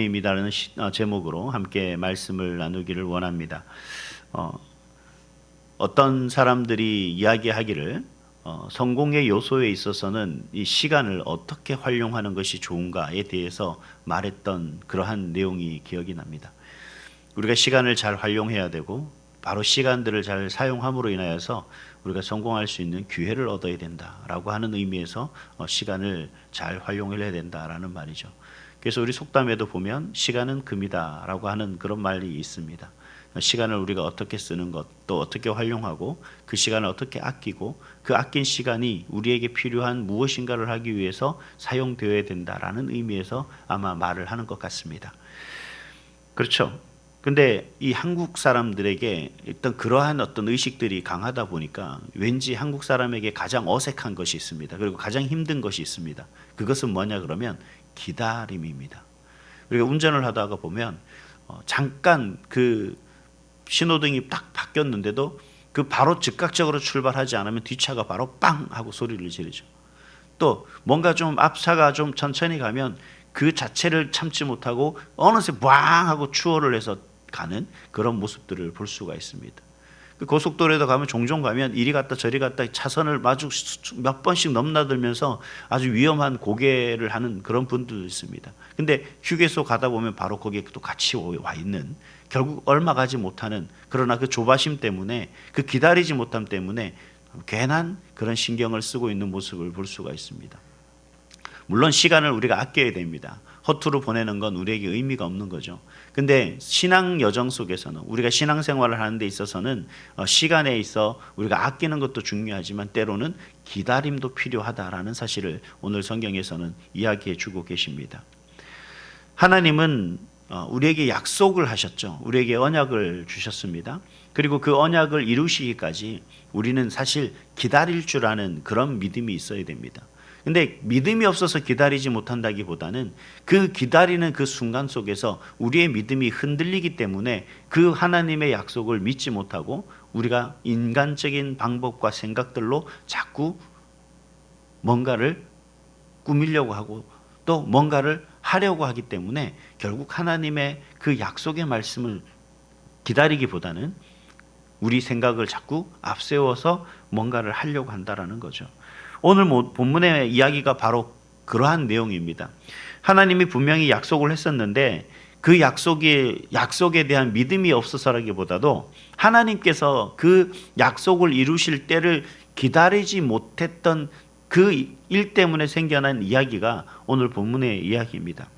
입니다라는 제목으로 함께 말씀을 나누기를 원합니다. 어떤 사람들이 이야기하기를 성공의 요소에 있어서는 이 시간을 어떻게 활용하는 것이 좋은가에 대해서 말했던 그러한 내용이 기억이 납니다. 우리가 시간을 잘 활용해야 되고 바로 시간들을 잘 사용함으로 인하여서 우리가 성공할 수 있는 기회를 얻어야 된다라고 하는 의미에서 시간을 잘 활용을 해야 된다라는 말이죠. 그래서 우리 속담에도 보면 시간은 금이다라고 하는 그런 말이 있습니다. 시간을 우리가 어떻게 쓰는 것, 또 어떻게 활용하고 그 시간을 어떻게 아끼고 그 아낀 시간이 우리에게 필요한 무엇인가를 하기 위해서 사용되어야 된다라는 의미에서 아마 말을 하는 것 같습니다. 그렇죠. 근데 이 한국 사람들에게 일단 그러한 어떤 의식들이 강하다 보니까 왠지 한국 사람에게 가장 어색한 것이 있습니다. 그리고 가장 힘든 것이 있습니다. 그것은 뭐냐 그러면 기다림입니다. 우리가 운전을 하다가 보면 잠깐 그 신호등이 딱 바뀌었는데도 그 바로 즉각적으로 출발하지 않으면 뒷차가 바로 빵 하고 소리를 지르죠. 또 뭔가 좀 앞차가 좀 천천히 가면 그 자체를 참지 못하고 어느새 왕 하고 추월을 해서 가는 그런 모습들을 볼 수가 있습니다. 그 고속도로에도 가면 종종 가면 이리 갔다 저리 갔다 차선을 마주 몇 번씩 넘나들면서 아주 위험한 고개를 하는 그런 분들도 있습니다. 근데 휴게소 가다 보면 바로 거기에 또 같이 와 있는, 결국 얼마 가지 못하는, 그러나 그 조바심 때문에, 그 기다리지 못함 때문에 괜한 그런 신경을 쓰고 있는 모습을 볼 수가 있습니다. 물론 시간을 우리가 아껴야 됩니다. 허투루 보내는 건 우리에게 의미가 없는 거죠. 근데 신앙 여정 속에서는, 우리가 신앙생활을 하는 데 있어서는 시간에 있어 우리가 아끼는 것도 중요하지만 때로는 기다림도 필요하다라는 사실을 오늘 성경에서는 이야기해 주고 계십니다. 하나님은 우리에게 약속을 하셨죠. 우리에게 언약을 주셨습니다. 그리고 그 언약을 이루시기까지 우리는 사실 기다릴 줄 아는 그런 믿음이 있어야 됩니다. 근데 믿음이 없어서 기다리지 못한다기보다는 그 기다리는 그 순간 속에서 우리의 믿음이 흔들리기 때문에 그 하나님의 약속을 믿지 못하고 우리가 인간적인 방법과 생각들로 자꾸 뭔가를 꾸미려고 하고 또 뭔가를 하려고 하기 때문에 결국 하나님의 그 약속의 말씀을 기다리기보다는 우리 생각을 자꾸 앞세워서 뭔가를 하려고 한다라는 거죠. 오늘 본문의 이야기가 바로 그러한 내용입니다. 하나님이 분명히 약속을 했었는데 그 약속에 대한 믿음이 없어서라기보다도 하나님께서 그 약속을 이루실 때를 기다리지 못했던 그 일 때문에 생겨난 이야기가 오늘 본문의 이야기입니다.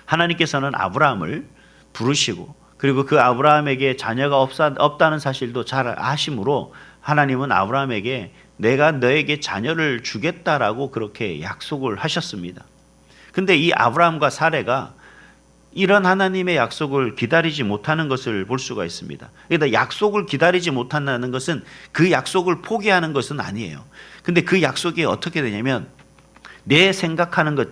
하나님께서는 아브라함을 부르시고 그리고 그 아브라함에게 자녀가 없다는 사실도 잘 아심으로 하나님은 아브라함에게 내가 너에게 자녀를 주겠다라고 그렇게 약속을 하셨습니다. 근데 이 아브라함과 사레가 이런 하나님의 약속을 기다리지 못하는 것을 볼 수가 있습니다. 그러니까 약속을 기다리지 못한다는 것은 그 약속을 포기하는 것은 아니에요. 근데 그 약속이 어떻게 되냐면 내 생각하는 것,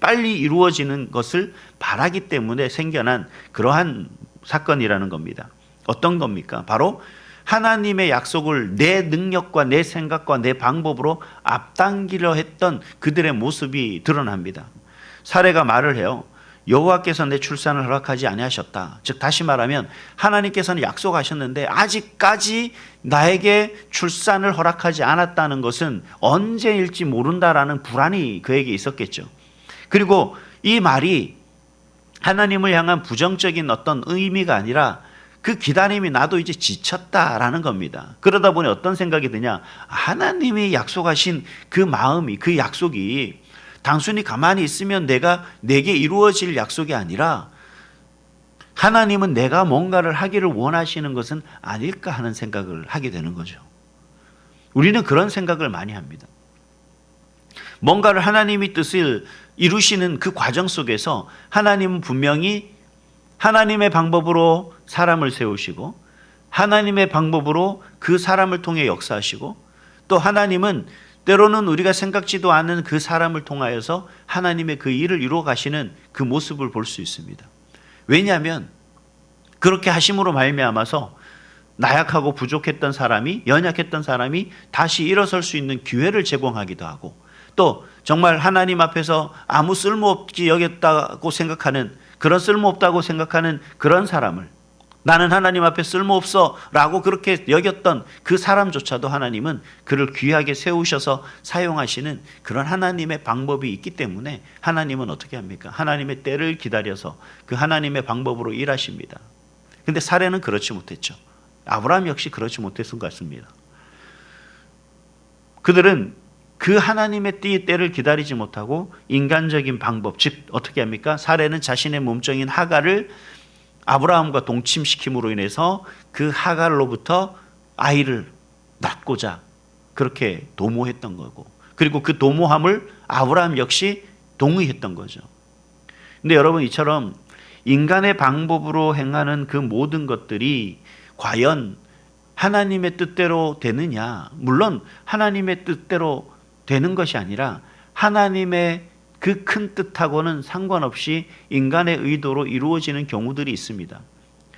빨리 이루어지는 것을 바라기 때문에 생겨난 그러한 사건이라는 겁니다. 어떤 겁니까? 바로 하나님의 약속을 내 능력과 내 생각과 내 방법으로 앞당기려 했던 그들의 모습이 드러납니다. 사레가 말을 해요. 여호와께서 내 출산을 허락하지 아니하셨다. 즉 다시 말하면 하나님께서는 약속하셨는데 아직까지 나에게 출산을 허락하지 않았다는 것은 언제일지 모른다라는 불안이 그에게 있었겠죠. 그리고 이 말이 하나님을 향한 부정적인 어떤 의미가 아니라 그 기다림이 나도 이제 지쳤다라는 겁니다. 그러다 보니 어떤 생각이 드냐? 하나님이 약속하신 그 마음이, 그 약속이 단순히 가만히 있으면 내게 이루어질 약속이 아니라 하나님은 내가 뭔가를 하기를 원하시는 것은 아닐까 하는 생각을 하게 되는 거죠. 우리는 그런 생각을 많이 합니다. 뭔가를 하나님이 뜻을 이루시는 그 과정 속에서 하나님은 분명히 하나님의 방법으로 사람을 세우시고 하나님의 방법으로 그 사람을 통해 역사하시고 또 하나님은 때로는 우리가 생각지도 않은 그 사람을 통하여서 하나님의 그 일을 이루어 가시는 그 모습을 볼 수 있습니다. 왜냐하면 그렇게 하심으로 말미암아서 나약하고 부족했던 사람이, 연약했던 사람이 다시 일어설 수 있는 기회를 제공하기도 하고 또 정말 하나님 앞에서 아무 쓸모없지 여겼다고 생각하는, 그런 쓸모없다고 생각하는 그런 사람을, 나는 하나님 앞에 쓸모없어 라고 그렇게 여겼던 그 사람조차도 하나님은 그를 귀하게 세우셔서 사용하시는 그런 하나님의 방법이 있기 때문에 하나님은 어떻게 합니까? 하나님의 때를 기다려서 그 하나님의 방법으로 일하십니다. 근데 사례는 그렇지 못했죠. 아브라함 역시 그렇지 못했을 것 같습니다. 그들은 그 하나님의 때를 기다리지 못하고 인간적인 방법, 즉 어떻게 합니까? 사례는 자신의 몸종인 하갈을 아브라함과 동침시킴으로 인해서 그 하갈로부터 아이를 낳고자 그렇게 도모했던 거고, 그리고 그 도모함을 아브라함 역시 동의했던 거죠. 근데 여러분, 이처럼 인간의 방법으로 행하는 그 모든 것들이 과연 하나님의 뜻대로 되느냐? 물론 하나님의 뜻대로 되는 것이 아니라 하나님의 그 큰 뜻하고는 상관없이 인간의 의도로 이루어지는 경우들이 있습니다.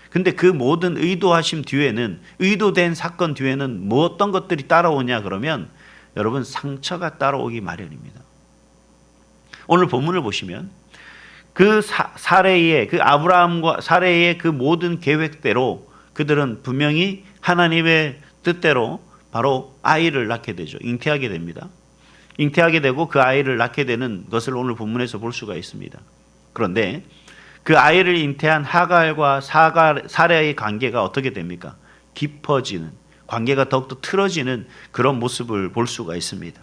근데 그 모든 의도하심 뒤에는, 의도된 사건 뒤에는 뭐 어떤 것들이 따라오냐 그러면 여러분, 상처가 따라오기 마련입니다. 오늘 본문을 보시면 그 사레의, 그 아브라함과 사레의 그 모든 계획대로 그들은 분명히 하나님의 뜻대로 바로 아이를 낳게 되죠. 잉태하게 됩니다. 잉태하게 되고 그 아이를 낳게 되는 것을 오늘 본문에서 볼 수가 있습니다. 그런데 그 아이를 잉태한 하갈과 사레의 관계가 어떻게 됩니까? 깊어지는, 관계가 더욱더 틀어지는 그런 모습을 볼 수가 있습니다.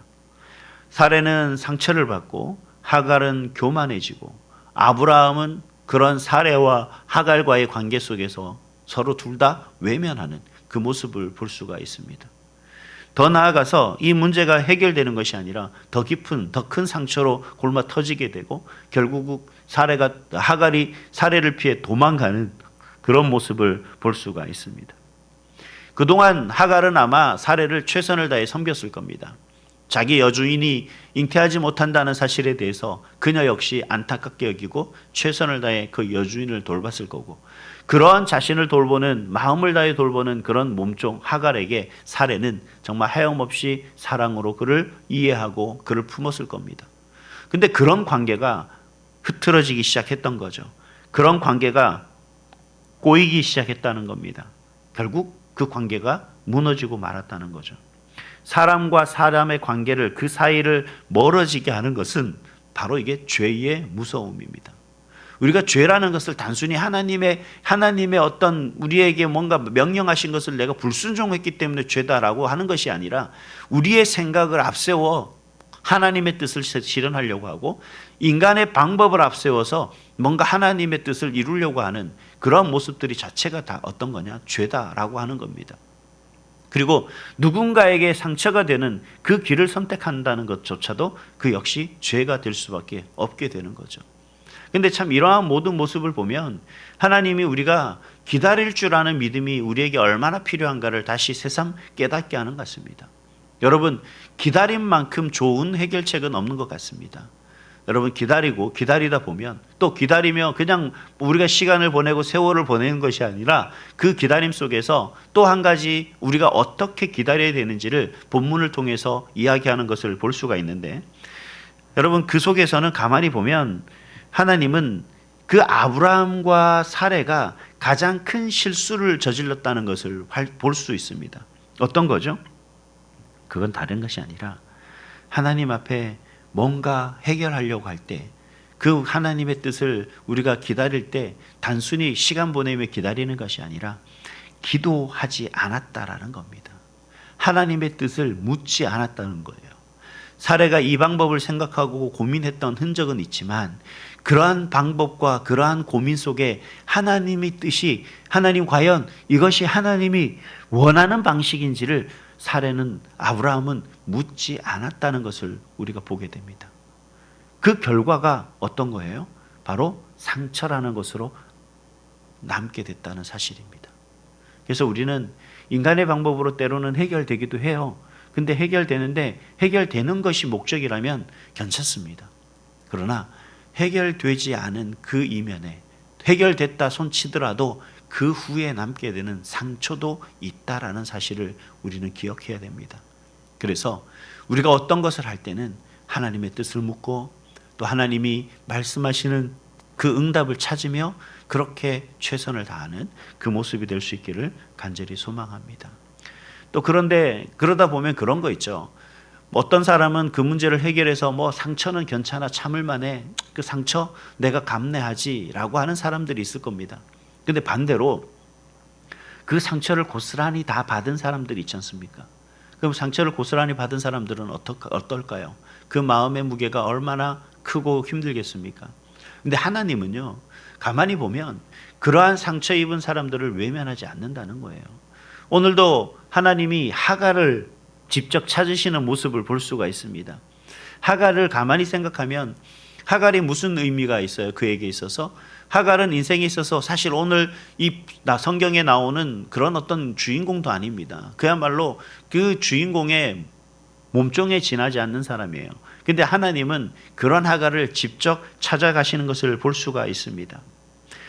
사레는 상처를 받고 하갈은 교만해지고 아브라함은 그런 사레와 하갈과의 관계 속에서 서로 둘 다 외면하는 그 모습을 볼 수가 있습니다. 더 나아가서 이 문제가 해결되는 것이 아니라 더 깊은, 더 큰 상처로 골마 터지게 되고 결국 하갈이 사레를 피해 도망가는 그런 모습을 볼 수가 있습니다. 그동안 하갈은 아마 사레를 최선을 다해 섬겼을 겁니다. 자기 여주인이 잉태하지 못한다는 사실에 대해서 그녀 역시 안타깝게 여기고 최선을 다해 그 여주인을 돌봤을 거고, 그러한 자신을 돌보는, 마음을 다해 돌보는 그런 몸종 하갈에게 사레는 정말 하염없이 사랑으로 그를 이해하고 그를 품었을 겁니다. 근데 그런 관계가 흐트러지기 시작했던 거죠. 그런 관계가 꼬이기 시작했다는 겁니다. 결국 그 관계가 무너지고 말았다는 거죠. 사람과 사람의 관계를, 그 사이를 멀어지게 하는 것은 바로 이게 죄의 무서움입니다. 우리가 죄라는 것을 단순히 하나님의 어떤 우리에게 뭔가 명령하신 것을 내가 불순종했기 때문에 죄다라고 하는 것이 아니라 우리의 생각을 앞세워 하나님의 뜻을 실현하려고 하고 인간의 방법을 앞세워서 뭔가 하나님의 뜻을 이루려고 하는 그런 모습들이 자체가 다 어떤 거냐? 죄다라고 하는 겁니다. 그리고 누군가에게 상처가 되는 그 길을 선택한다는 것조차도 그 역시 죄가 될 수밖에 없게 되는 거죠. 근데 참 이러한 모든 모습을 보면 하나님이 우리가 기다릴 줄 아는 믿음이 우리에게 얼마나 필요한가를 다시 새삼 깨닫게 하는 것 같습니다. 여러분, 기다림만큼 좋은 해결책은 없는 것 같습니다. 여러분, 기다리다 보면, 또 기다리며 그냥 우리가 시간을 보내고 세월을 보내는 것이 아니라 그 기다림 속에서 또 한 가지 우리가 어떻게 기다려야 되는지를 본문을 통해서 이야기하는 것을 볼 수가 있는데, 여러분, 그 속에서는 가만히 보면 하나님은 그 아브라함과 사레가 가장 큰 실수를 저질렀다는 것을 볼 수 있습니다. 어떤 거죠? 그건 다른 것이 아니라 하나님 앞에 뭔가 해결하려고 할 때, 그 하나님의 뜻을 우리가 기다릴 때 단순히 시간 보내며 기다리는 것이 아니라 기도하지 않았다라는 겁니다. 하나님의 뜻을 묻지 않았다는 거예요. 사례가 이 방법을 생각하고 고민했던 흔적은 있지만 그러한 방법과 그러한 고민 속에 하나님의 뜻이, 하나님 과연 이것이 하나님이 원하는 방식인지를 아브라함은 묻지 않았다는 것을 우리가 보게 됩니다. 그 결과가 어떤 거예요? 바로 상처라는 것으로 남게 됐다는 사실입니다. 그래서 우리는 인간의 방법으로 때로는 해결되기도 해요. 근데 해결되는 것이 목적이라면 괜찮습니다. 그러나 해결되지 않은 그 이면에 해결됐다 손치더라도 그 후에 남게 되는 상처도 있다라는 사실을 우리는 기억해야 됩니다. 그래서 우리가 어떤 것을 할 때는 하나님의 뜻을 묻고 또 하나님이 말씀하시는 그 응답을 찾으며 그렇게 최선을 다하는 그 모습이 될 수 있기를 간절히 소망합니다. 또 그런데 그러다 보면 그런 거 있죠. 어떤 사람은 그 문제를 해결해서 상처는 괜찮아, 참을 만해, 그 상처 내가 감내하지 라고 하는 사람들이 있을 겁니다. 근데 반대로 그 상처를 고스란히 다 받은 사람들이 있지 않습니까? 그럼 상처를 고스란히 받은 사람들은 어떨까요? 그 마음의 무게가 얼마나 크고 힘들겠습니까? 근데 하나님은요, 가만히 보면 그러한 상처 입은 사람들을 외면하지 않는다는 거예요. 오늘도 하나님이 하갈을 직접 찾으시는 모습을 볼 수가 있습니다. 하갈을 가만히 생각하면 하갈이 무슨 의미가 있어요? 그에게 있어서 하갈은 인생에 있어서 사실 오늘 성경에 나오는 그런 어떤 주인공도 아닙니다. 그야말로 그 주인공의 몸종에 지나지 않는 사람이에요. 근데 하나님은 그런 하갈을 직접 찾아가시는 것을 볼 수가 있습니다.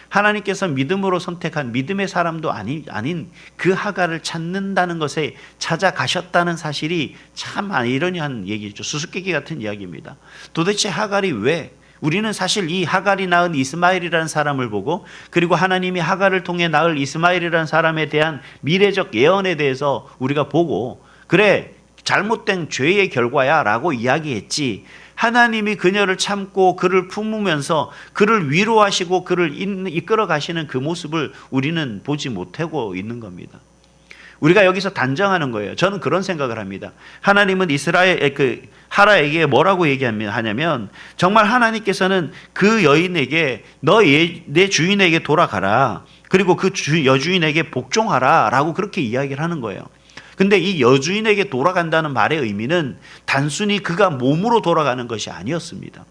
하나님께서 믿음으로 선택한 믿음의 사람도 아닌 그 하갈을 찾는다는 것에 찾아가셨다는 사실이 참 아이러니한 얘기죠. 수수께끼 같은 이야기입니다. 도대체 하갈이 왜, 우리는 사실 이 하갈이 낳은 이스마엘이라는 사람을 보고 그리고 하나님이 하갈을 통해 낳을 이스마엘이라는 사람에 대한 미래적 예언에 대해서 우리가 보고 그래 잘못된 죄의 결과야 라고 이야기했지, 하나님이 그녀를 참고 그를 품으면서 그를 위로하시고 그를 이끌어 가시는 그 모습을 우리는 보지 못하고 있는 겁니다. 우리가 여기서 단정하는 거예요. 저는 그런 생각을 합니다. 하나님은 하라에게 뭐라고 얘기하냐면 정말 하나님께서는 그 여인에게 내 주인에게 돌아가라, 그리고 그 여주인에게 복종하라 라고 그렇게 이야기를 하는 거예요. 근데 이 여주인에게 돌아간다는 말의 의미는 단순히 그가 몸으로 돌아가는 것이 아니었습니다.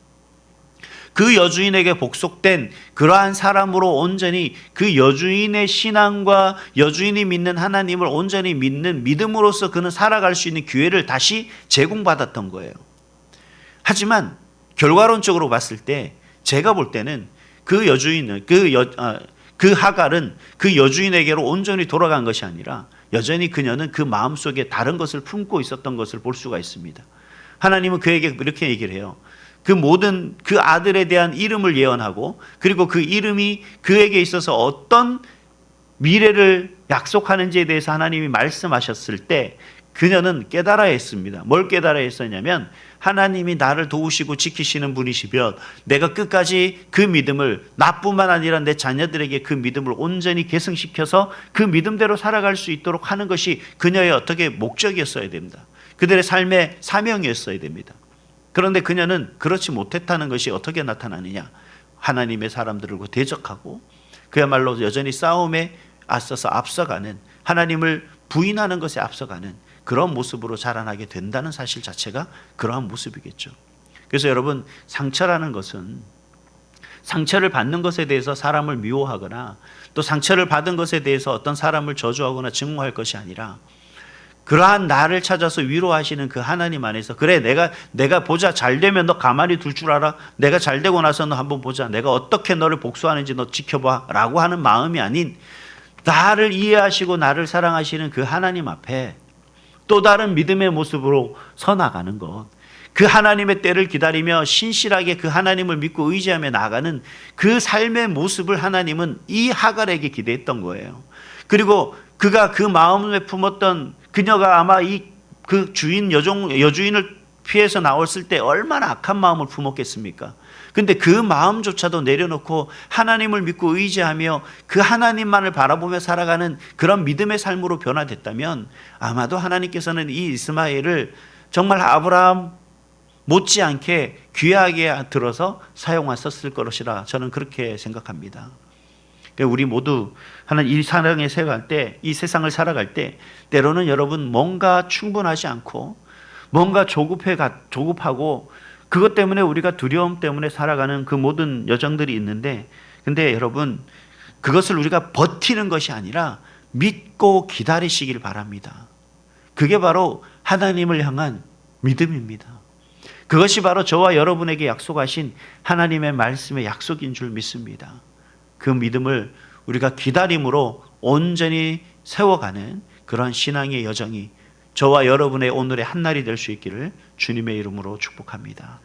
그 여주인에게 복속된 그러한 사람으로 온전히 그 여주인의 신앙과 여주인이 믿는 하나님을 온전히 믿는 믿음으로써 그는 살아갈 수 있는 기회를 다시 제공받았던 거예요. 하지만 결과론적으로 봤을 때 제가 볼 때는 그 여주인은 그 하갈은 그 여주인에게로 온전히 돌아간 것이 아니라 여전히 그녀는 그 마음속에 다른 것을 품고 있었던 것을 볼 수가 있습니다. 하나님은 그에게 이렇게 얘기를 해요. 그 모든 그 아들에 대한 이름을 예언하고 그리고 그 이름이 그에게 있어서 어떤 미래를 약속하는지에 대해서 하나님이 말씀하셨을 때 그녀는 깨달아야 했습니다. 뭘 깨달아야 했었냐면 하나님이 나를 도우시고 지키시는 분이시면 내가 끝까지 그 믿음을, 나뿐만 아니라 내 자녀들에게 그 믿음을 온전히 계승시켜서 그 믿음대로 살아갈 수 있도록 하는 것이 그녀의 어떻게 목적이었어야 됩니다. 그들의 삶의 사명이었어야 됩니다. 그런데 그녀는 그렇지 못했다는 것이 어떻게 나타나느냐, 하나님의 사람들과 대적하고 그야말로 여전히 싸움에 앞서가는, 하나님을 부인하는 것에 앞서가는 그런 모습으로 자라나게 된다는 사실 자체가 그러한 모습이겠죠. 그래서 여러분, 상처라는 것은 상처를 받는 것에 대해서 사람을 미워하거나 또 상처를 받은 것에 대해서 어떤 사람을 저주하거나 증오할 것이 아니라 그러한 나를 찾아서 위로하시는 그 하나님 안에서, 그래 내가 보자, 잘 되면 너 가만히 둘 줄 알아, 내가 잘 되고 나서 너 한번 보자, 내가 어떻게 너를 복수하는지 너 지켜봐 라고 하는 마음이 아닌 나를 이해하시고 나를 사랑하시는 그 하나님 앞에 또 다른 믿음의 모습으로 서나가는 것, 그 하나님의 때를 기다리며 신실하게 그 하나님을 믿고 의지하며 나아가는 그 삶의 모습을 하나님은 이 하갈에게 기대했던 거예요. 그리고 그가 그 마음에 품었던, 그녀가 아마 그 여주인을 피해서 나왔을 때 얼마나 악한 마음을 품었겠습니까? 근데 그 마음조차도 내려놓고 하나님을 믿고 의지하며 그 하나님만을 바라보며 살아가는 그런 믿음의 삶으로 변화됐다면 아마도 하나님께서는 이 이스마엘을 정말 아브라함 못지않게 귀하게 들어서 사용하셨을 것이라 저는 그렇게 생각합니다. 우리 모두 이 사랑에 살아갈 때, 이 세상을 살아갈 때 때로는 여러분 뭔가 충분하지 않고 뭔가 조급하고 그것 때문에 우리가 두려움 때문에 살아가는 그 모든 여정들이 있는데, 근데 여러분 그것을 우리가 버티는 것이 아니라 믿고 기다리시길 바랍니다. 그게 바로 하나님을 향한 믿음입니다. 그것이 바로 저와 여러분에게 약속하신 하나님의 말씀의 약속인 줄 믿습니다. 그 믿음을 우리가 기다림으로 온전히 세워가는 그런 신앙의 여정이 저와 여러분의 오늘의 한날이 될 수 있기를 주님의 이름으로 축복합니다.